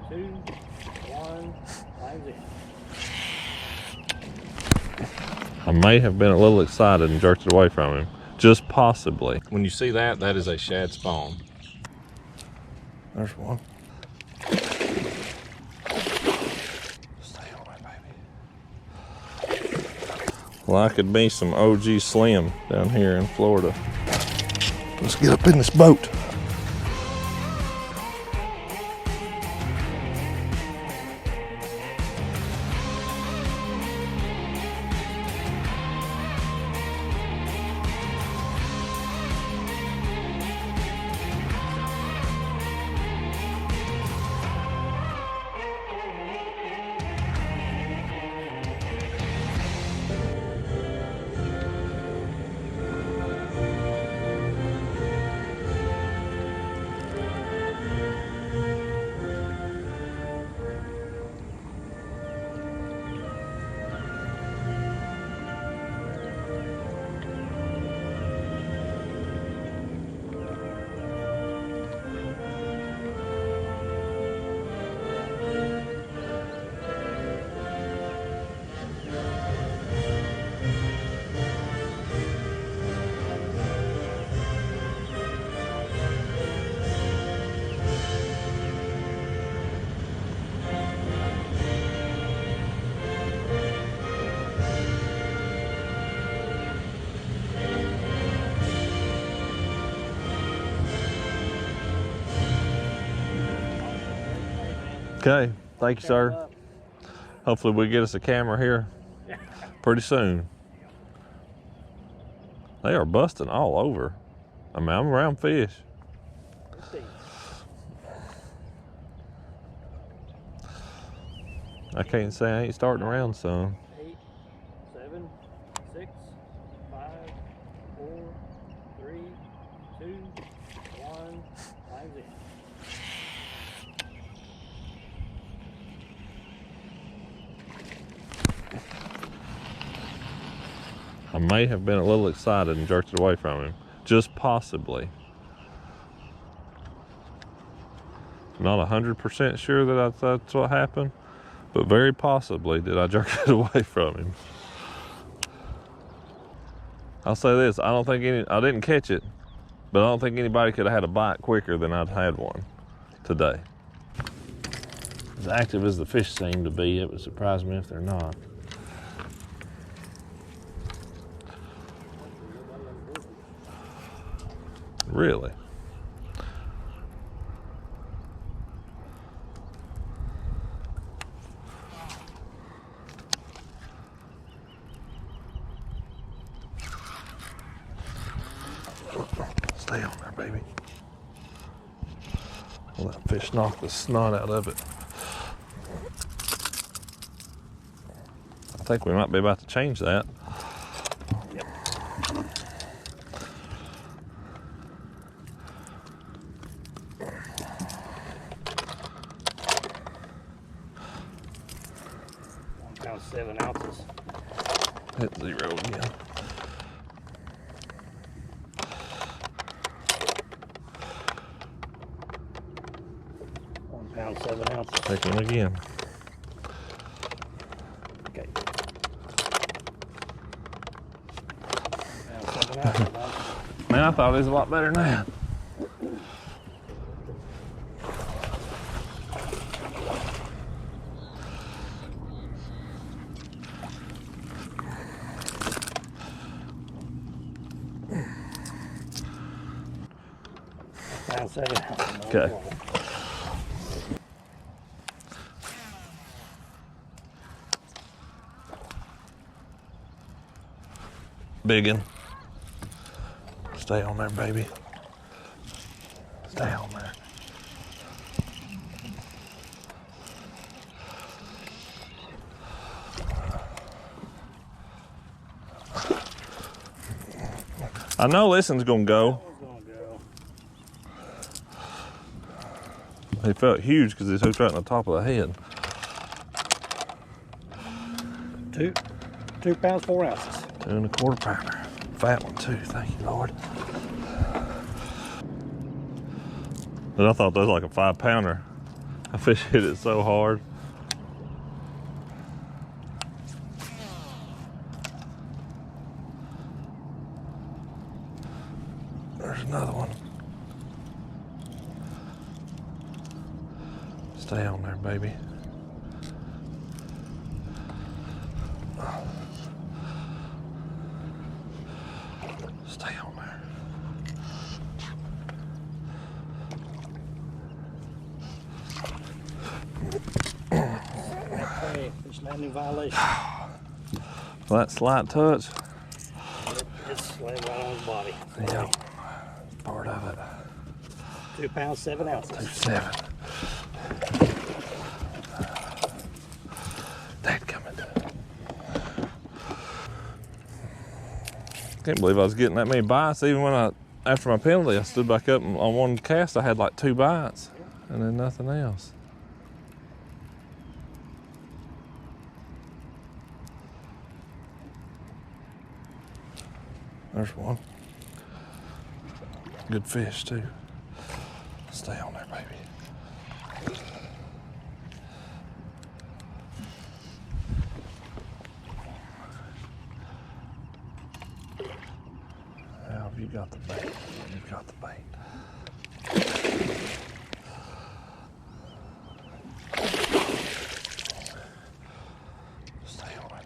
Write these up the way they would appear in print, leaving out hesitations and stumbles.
2, 1, flags in. I may have been a little excited and jerked it away from him. Just possibly. When you see that, that is a shad spawn. There's one. Stay on there, baby. Well, I could be some OG Slim down here in Florida. Let's get up in this boat. Okay, thank you, sir. Hopefully we get us a camera here pretty soon. They are busting all over. I mean, I'm around fish. I can't say I ain't starting around some. 8, 7, 6, 5, 4, 3, 2, 1, flags in. I may have been a little excited and jerked it away from him. Just possibly. Not 100% sure that that's what happened, but very possibly did I jerk it away from him. I'll say this, I didn't catch it, but I don't think anybody could have had a bite quicker than I'd had one today. As active as the fish seem to be, it would surprise me if they're not. Really? Stay on there, baby. Let that fish knock the snot out of it. I think we might be about to change that. Yep. Pound 7 ounces. Hit 0 again. Pound 7 ounces. Take him again. Okay. Pound 7 ounces. Man, I thought it was a lot better than that. Pound 7 ounces. Okay. Biggin. Stay on there, baby. Stay on there. I know this one's gonna go. He felt huge because he's hooked right on the top of the head. 2 pounds 4 ounces. 2 1/4 pounder. Fat one too, thank you, Lord. But I thought that was like a 5 pounder. I fish hit it so hard. There's another one. Stay on there, baby. Stay on there. Hey, fish landing violation. Well, that slight touch. It's laying right on his body. Yeah, part of it. 2 pounds, 7 ounces. 2.7. Can't believe I was getting that many bites. Even when after my penalty, I stood back up and on one cast I had like 2 bites and then nothing else. There's one. Good fish too. Stay on there, baby. Now, you got the bait. You got the bait. Stay on there,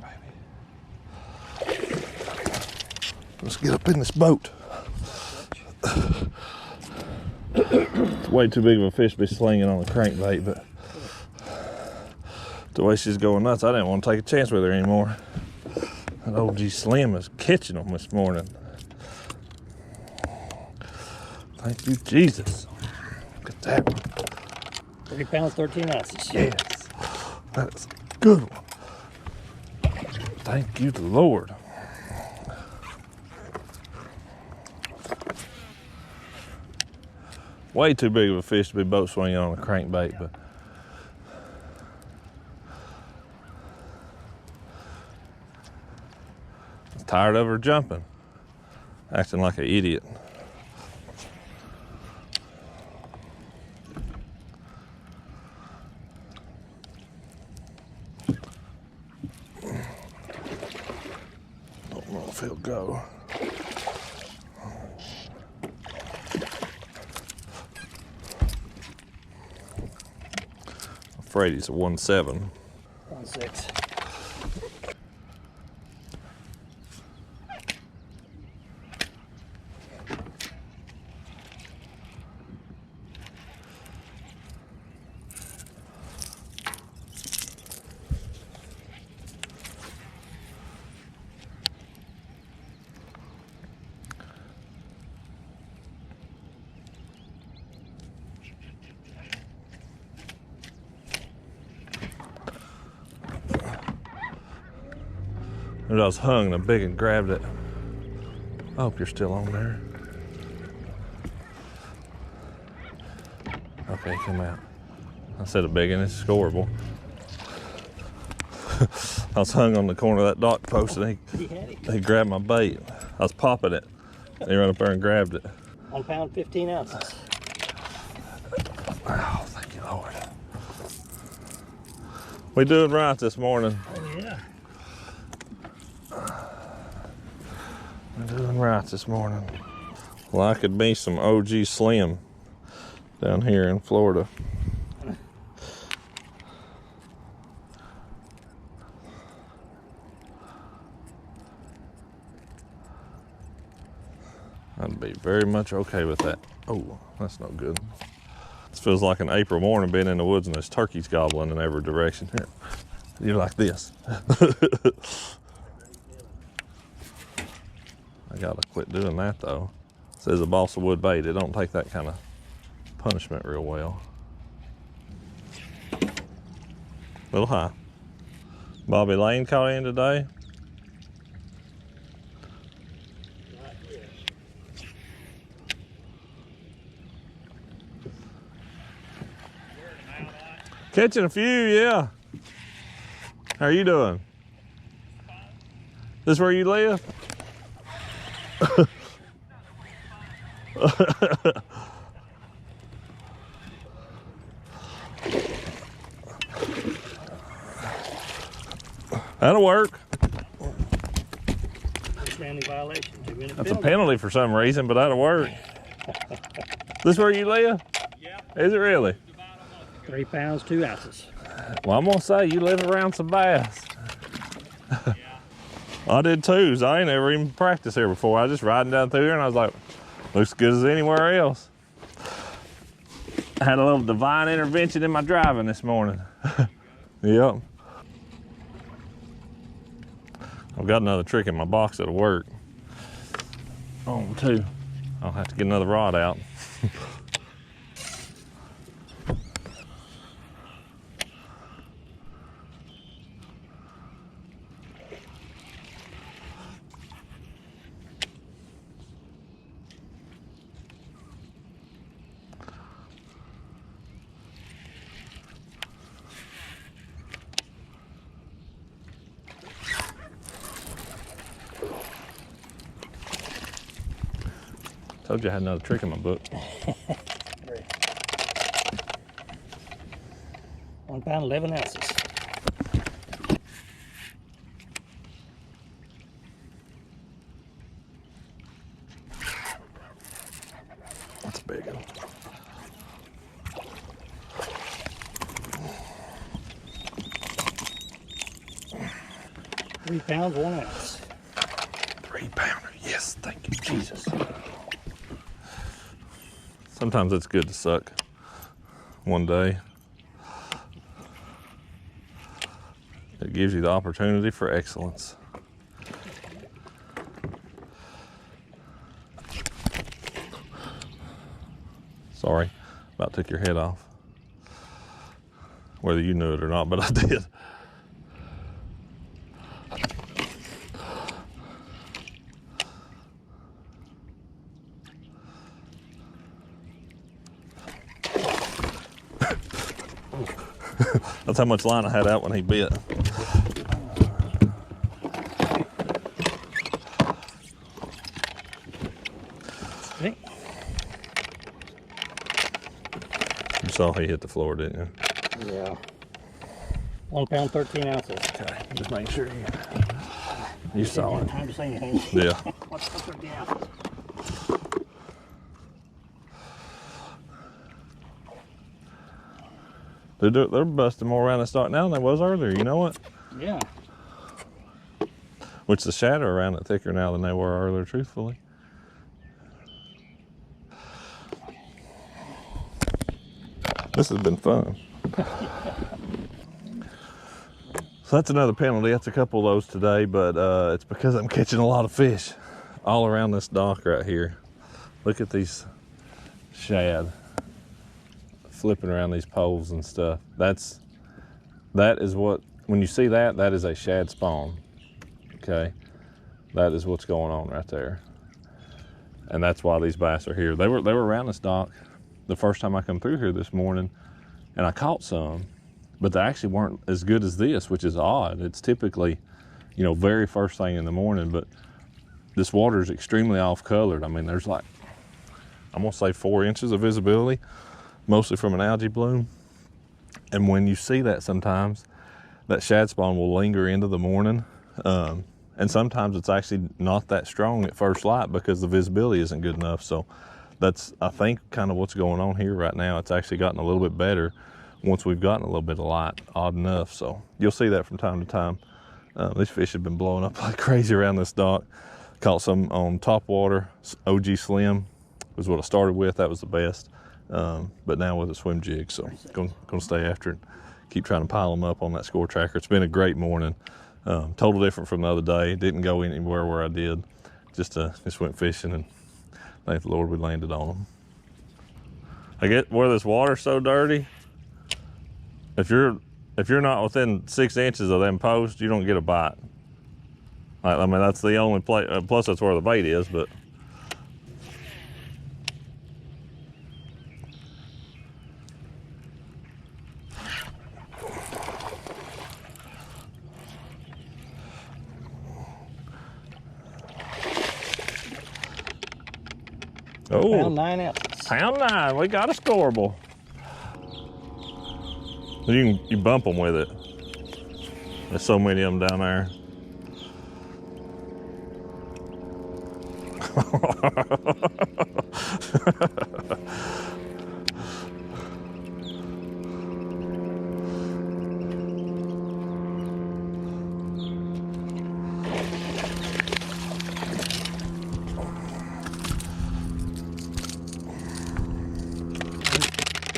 baby. Let's get up in this boat. It's way too big of a fish to be slinging on a crankbait, but the way she's going nuts, I didn't want to take a chance with her anymore. That OG Slim is catching them this morning. Thank you, Jesus. Look at that one. 3 pounds, 13 ounces. Yes. That's a good one. Thank you, the Lord. Way too big of a fish to be boat swinging on a crankbait, but I'm tired of her jumping, acting like an idiot. Don't know if he'll go. Afraid he's a 1.7. 1.6. I was hung and big and grabbed it. I hope you're still on there. Okay, come out. I said a big and it's scoreable. I was hung on the corner of that dock post and he grabbed my bait. I was popping it. And he ran up there and grabbed it. 1 pound, 15 ounces. Oh, thank you, Lord. We doing right this morning. Oh, yeah. We're doing right this morning. Well, I could be some OG Slim down here in Florida. I'd be very much okay with that. Oh, that's no good. This feels like an April morning being in the woods and there's turkeys gobbling in every direction. Here, you're like this. I gotta quit doing that though. It says a balsa wood bait. It don't take that kind of punishment real well. A little high. Bobby Lane caught in today. Catching a few, yeah. How are you doing? This where you live? That'll work. Standing violation, 2-minute That's a penalty for some reason, but that'll work. This where you live? Yeah. Is it really? 3 pounds, 2 ounces. Well, I'm gonna say you live around some bass. Yeah. I did too, so I ain't never even practiced here before. I was just riding down through here and I was like, looks as good as anywhere else. I had a little divine intervention in my driving this morning. Yep. I've got another trick in my box that'll work. Oh, too. I'll have to get another rod out. Told you I had another trick in my book. 1 pound, 11 ounces. That's a big one. Three pounds, 1 ounce. 3 pounder. Yes, thank you, Jesus. Sometimes it's good to suck one day. It gives you the opportunity for excellence. Sorry, about took your head off. Whether you knew it or not, but I did. That's how much line I had out when he bit. Okay. You saw he hit the floor, didn't you? Yeah. 1 pound, 13 ounces. Okay, just make sure you saw it. Time to say anything. Yeah. What's 13 ounces? They're busting more around the stock now than they was earlier, you know what? Yeah. Which the shad are around it thicker now than they were earlier, truthfully. This has been fun. So that's another penalty. That's a couple of those today, but it's because I'm catching a lot of fish all around this dock right here. Look at these shad flipping around these poles and stuff. That is what, when you see that, that is a shad spawn. Okay, that is what's going on right there, and that's why these bass are here. They were around this dock the first time I come through here this morning, and I caught some, but they actually weren't as good as this, which is odd. It's typically, you know, very first thing in the morning, but this water is extremely off-colored. I mean, there's like, I'm gonna say 4 inches of visibility, mostly from an algae bloom. And when you see that, sometimes that shad spawn will linger into the morning. And sometimes it's actually not that strong at first light because the visibility isn't good enough. So that's, I think, kind of what's going on here right now. It's actually gotten a little bit better once we've gotten a little bit of light, odd enough. So you'll see that from time to time. These fish have been blowing up like crazy around this dock. Caught some on top water. OG Slim was what I started with. That was the best. But now with a swim jig, so gonna stay after it. Keep trying to pile them up on that score tracker. It's been a great morning. Total different from the other day. Didn't go anywhere where I did. Just went fishing, and thank the Lord we landed on them. I get where this water's so dirty. If you're not within 6 inches of them posts, you don't get a bite. I mean, that's the only place. Plus, that's where the bait is, but. Oh, Pound 9 ounces. pound 9. We got a scoreable. You bump them with it. There's so many of them down there.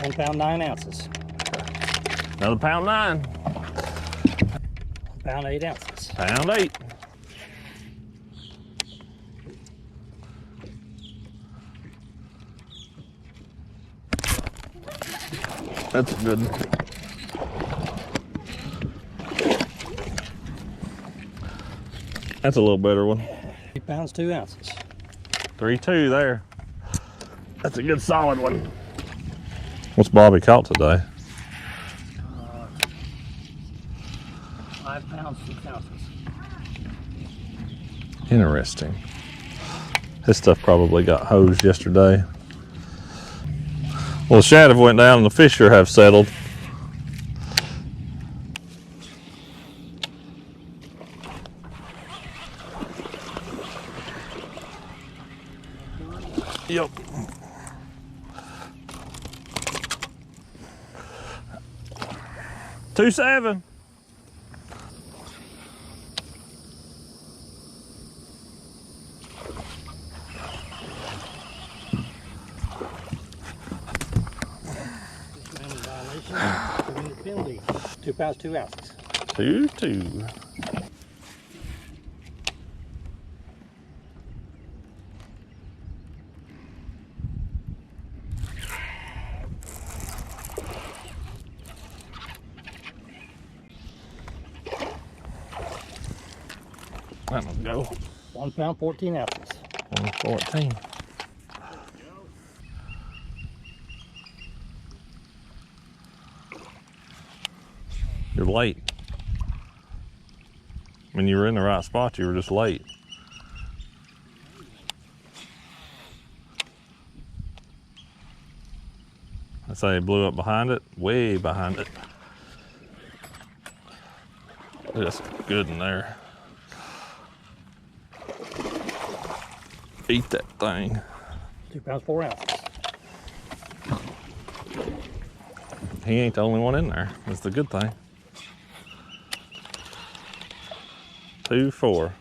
£1 9 ounces. Another pound 9. £1 8 ounces. Pound 8. That's a good one. That's a little better one. £3 2 ounces. 3-2 there. That's a good solid one. What's Bobby caught today? £5 6 ounces. Interesting. This stuff probably got hosed yesterday. Well, the shad have went down and the fish sure have settled. Yep. $2.7. Penalty. £2 2 ounces. 2-2. That'll go. £1 14 ounces. 114. You're late. When you were in the right spot, you were just late. I say it blew up behind it, way behind it. Just good in there. Eat that thing. £2 4 ounces. He ain't the only one in there. That's the good thing. 2-4.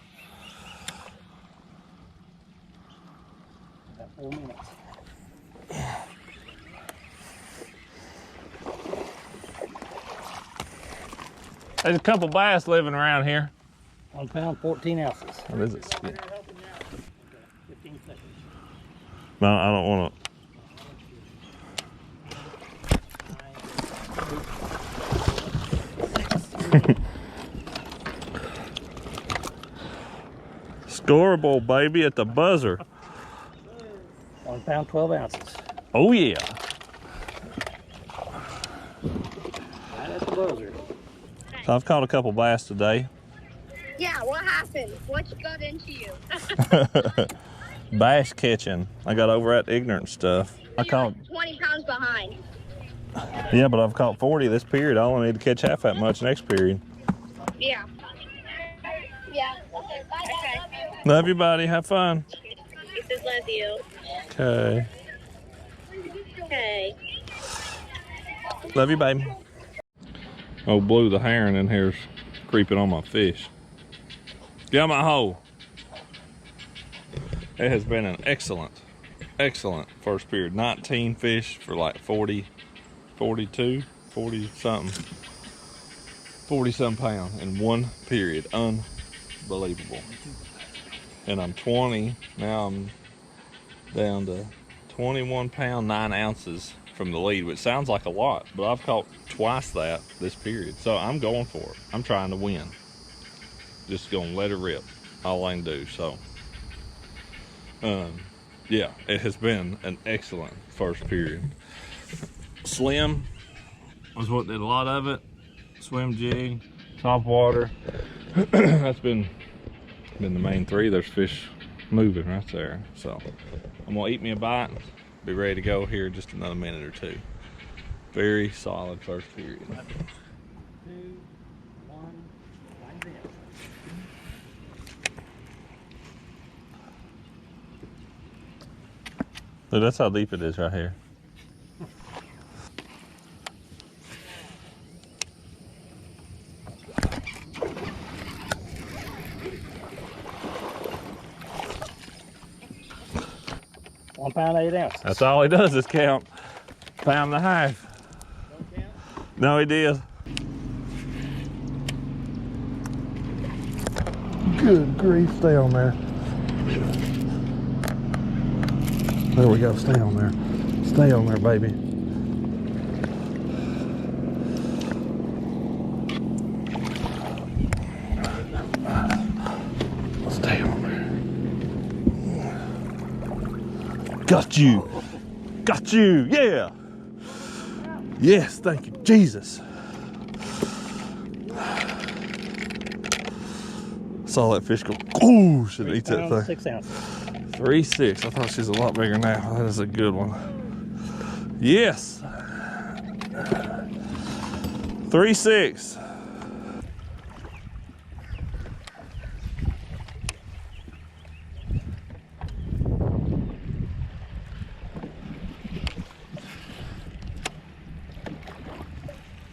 About 4 minutes. There's a couple bass living around here. £1 14 ounces. What is it? 15 seconds. No, I don't want to. Scoreable, baby, at the buzzer. £1 12 ounces. Oh yeah. Right at the buzzer. So I've caught a couple bass today. Yeah, what happened? What got into you? Bass catching. I got over at ignorant stuff. I You're caught. like 20 pounds behind. Yeah, but I've caught 40 this period. I only need to catch half that much next period. Yeah. Yeah. Okay. Love you, buddy. Have fun. He says love you. Okay. Okay. Love you, baby. Oh, Blue the heron in here's creeping on my fish. Get out my hole. It has been an excellent first period. 19 fish for like 40, 42, 40 something. 40-some pound in one period. Unbelievable. And I'm 20, now I'm down to 21 pound 9 ounces from the lead, which sounds like a lot, but I've caught twice that this period. So I'm going for it. I'm trying to win. Just gonna let it rip. All I can do. So yeah, it has been an excellent first period. Slim was what did a lot of it. Swim jig, top water. That's been the main three. There's fish moving right there. So I'm gonna eat me a bite, be ready to go here in just another minute or two. Very solid first period. 2 1 Look, that's how deep it is right here. One pound, 8 ounces. That's all he does is count. Pound and a half. Don't count. No, he did. Good grief, stay on there. There we go, stay on there. Stay on there, baby. Stay on there. Got you. Got you, yeah. Yes, thank you, Jesus. Saw that fish go, ooh, should eat that thing. 6 ounces. 3.6. I thought she's a lot bigger now. That is a good one. Yes. 3.6.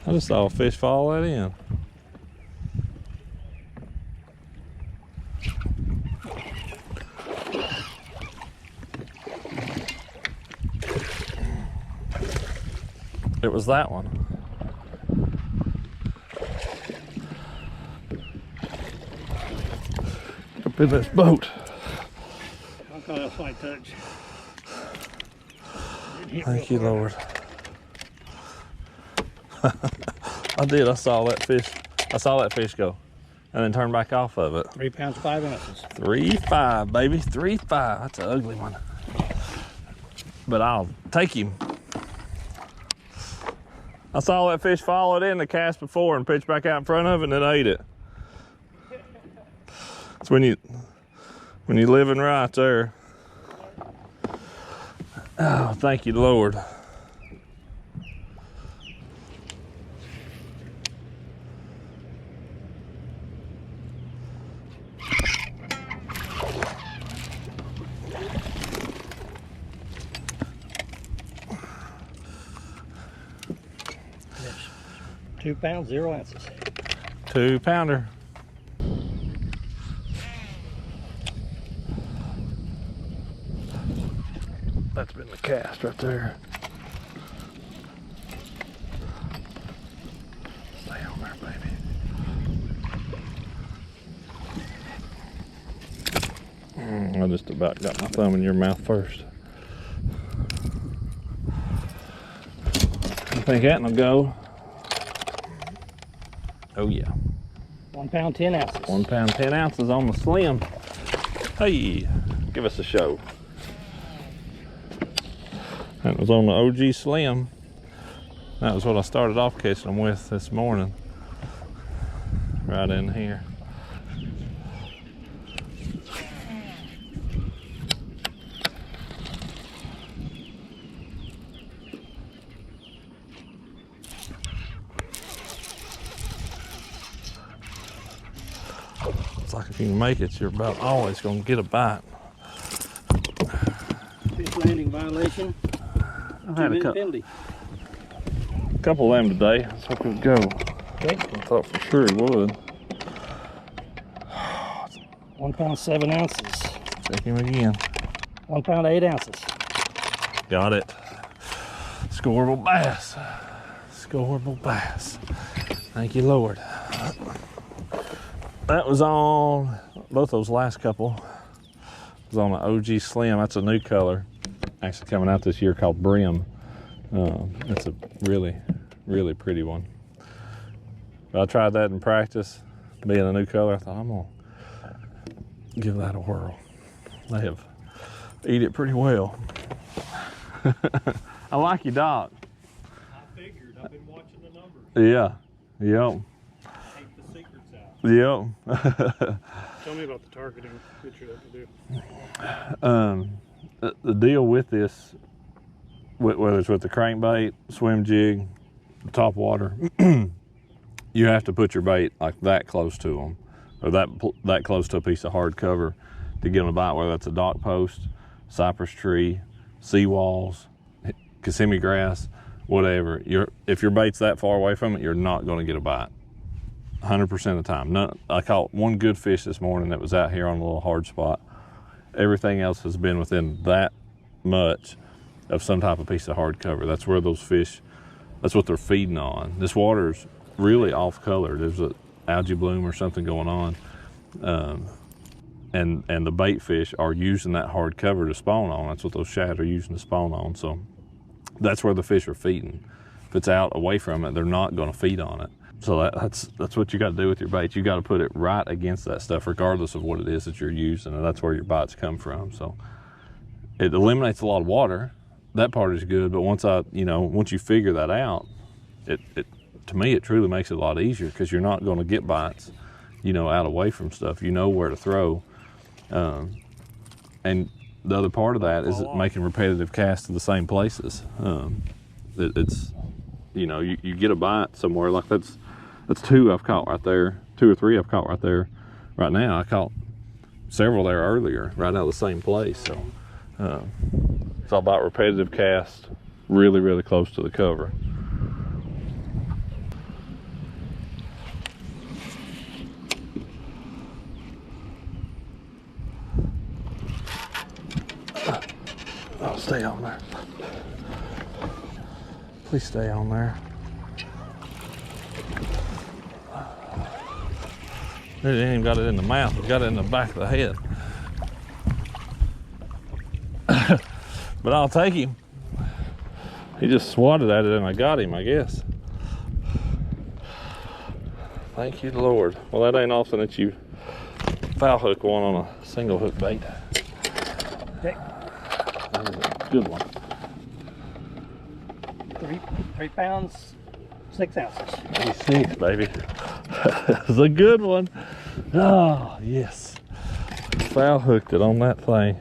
I just saw a fish fall that in. It was that one. Up in this boat. I'll call it a flight touch. Thank you, Lord. I did. I saw that fish. I saw that fish go, and then turn back off of it. 3 pounds, 5 ounces. 3.5, baby. 3.5. That's an ugly one. But I'll take him. I saw that fish follow it in the cast before and pitch back out in front of it and then ate it. It's when you're living right there. Oh, thank you, Lord. Yes. 2 pounds, 0 ounces. 2 pounder. That's been the cast right there. Stay on there, baby. I just about got my thumb in your mouth first. I think that will go. Oh yeah. 1 pound, 10 ounces. 1 pound, 10 ounces on the slim. Hey, give us a show. That was on the OG Slim. That was what I started off catching them with this morning. Right in here. It's like if you can make it, you're about always gonna get a bite. Fish landing violation. I've had a 2-minute penalty. couple of them today. Let's hope it would go. Okay. I thought for sure it would. 1 pound, 7 ounces. Check him again. 1 pound, 8 ounces. Got it. Scoreable bass. Scoreable bass. Thank you, Lord. That was on, both those last couple was on the OG Slim. That's a new color. Actually coming out this year called Brim. It's a really, really pretty one. But I tried that in practice, being a new color. I thought I'm gonna give that a whirl. They have eat it pretty well. I like your dog. I figured. I've been watching the numbers. Yeah. Yep. Take the secrets out. Yep. Tell me about the targeting that you have to do. The deal with this, whether it's with the crankbait, swim jig, top water, you have to put your bait like that close to them, or that close to a piece of hard cover to get them to bite, whether that's a dock post, cypress tree, seawalls, Kissimmee grass, whatever, if your bait's that far away from it, you're not going to get a bite 100% of the time. I caught one good fish this morning that was out here on a little hard spot. Everything else has been within that much of some type of piece of hard cover. That's where those fish, that's what they're feeding on. This water's really off color. There's an algae bloom or something going on. And the bait fish are using that hard cover to spawn on. That's what those shad are using to spawn on. So that's where the fish are feeding. If it's out away from it, they're not going to feed on it. So that's what you got to do with your bait. You got to put it right against that stuff, regardless of what it is that you're using, and that's where your bites come from. So it eliminates a lot of water. That part is good, but once you figure that out, to me it truly makes it a lot easier, because you're not going to get bites, out away from stuff. You know where to throw, and the other part of that is making repetitive casts to the same places. It's you get a bite somewhere, like that's two I've caught right there, 2 or 3 I've caught right there. Right now I caught several there earlier, right out of the same place. So it's all about repetitive cast, really, really close to the cover. Oh, stay on there. Please stay on there. He ain't even got it in the mouth, he got it in the back of the head. But I'll take him. He just swatted at it and I got him, I guess. Thank you, Lord. Well, that ain't often that you foul hook one on a single hook bait. Okay. That is a good one. 3 pounds, 6 ounces. 86, baby. That's a good one. Oh, yes. Foul hooked it on that thing.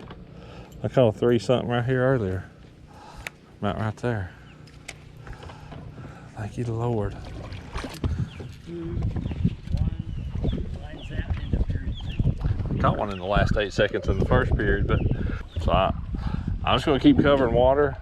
I caught a 3 something right here earlier. About right there. Thank you, the Lord. 2, 1, lines out into period 2. Caught one in the last 8 seconds in the first period, but so I'm just going to keep covering water.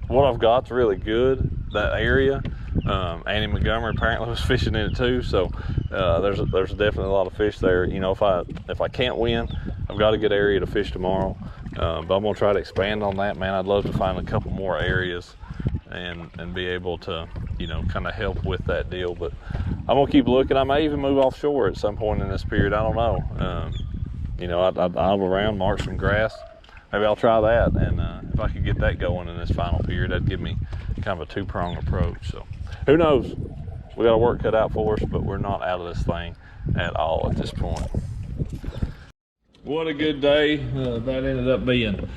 What I've got's really good, that area. Andy Montgomery apparently was fishing in it too, so there's definitely a lot of fish there. If I can't win, I've got a good area to fish tomorrow, but I'm gonna try to expand on that, man. I'd love to find a couple more areas and be able to kind of help with that deal. But I'm gonna keep looking. I may even move offshore at some point in this period. I don't know. I'll around, mark some grass. Maybe I'll try that, and if I could get that going in this final period, that'd give me kind of a 2-pronged approach. So who knows? We got a work cut out for us, but we're not out of this thing at all at this point. What a good day. That ended up being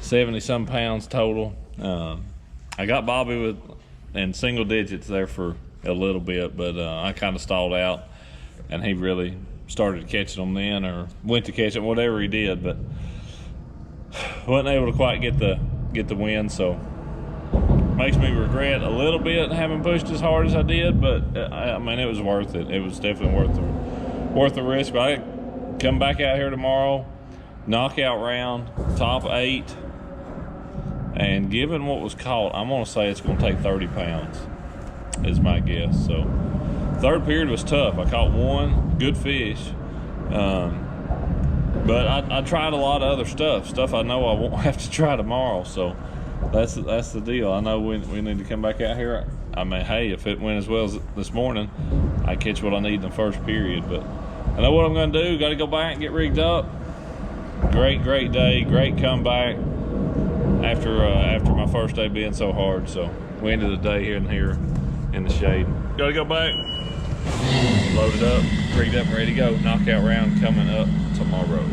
70-some pounds total. I got Bobby in single digits there for a little bit, but I kind of stalled out, and he really started catching them then, or went to catch it, whatever he did, but wasn't able to quite get the win. So makes me regret a little bit having pushed as hard as I did, but I mean, it was worth it. It was definitely worth the risk. But I come back out here tomorrow, knockout round, top 8, and given what was caught, I'm gonna say it's gonna take 30 pounds is my guess. So third period was tough. I caught 1 good fish, but I tried a lot of other stuff I know I won't have to try tomorrow. So that's the deal. I know we need to come back out here. I mean, hey, if it went as well as this morning, I catch what I need in the first period. But I know what I'm going to do. Got to go back and get rigged up. Great day, great comeback after my first day being so hard. So we ended the day here in the shade. Got to go back, load it up, rigged up and ready to go. Knockout round coming up tomorrow.